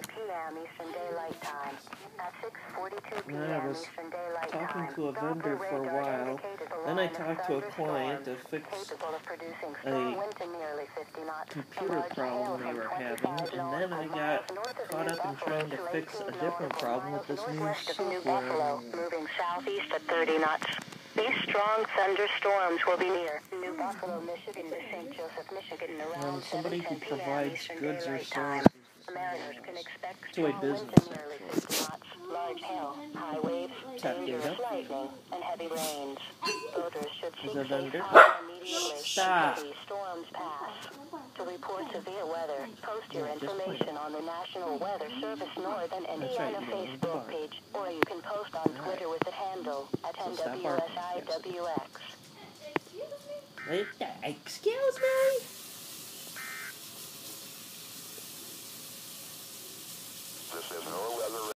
p.m. Eastern Daylight Time. At 6:42 And I p.m. was Eastern Daylight talking Time, to a vendor Doppler for a radar while. indicated a Then I line of talked to a client to thunderstorms fix capable of producing a strong winds to nearly 50 knots, computer large hail problem they from were 25 having, and then I nautical got miles north of caught New up in Buffalo trying to to fix 18 a different nautical problem with miles this new northwest of New software I'm Buffalo, using. moving southeast at 30 knots. These strong thunderstorms will be near New Buffalo, Michigan to St. Joseph, Michigan around Somebody who 7:10 p.m. provides Eastern goods or Daylight Time. services to Mariners someone can else. expect To a strong winds business, to nearly actually. 50 knots, large hail, high waves, Tap dangerous data. lightning, and heavy rains. Voters should As seek a safe vendor. harbor immediately Stop! until these storms pass. To report severe weather, post your Yeah, just information on the National Weather Service North and That's right, Indiana you gotta leave the Facebook bar. page, or you can post on Twitter with the handle at So stop barking, NWSIWX. Excuse me? This is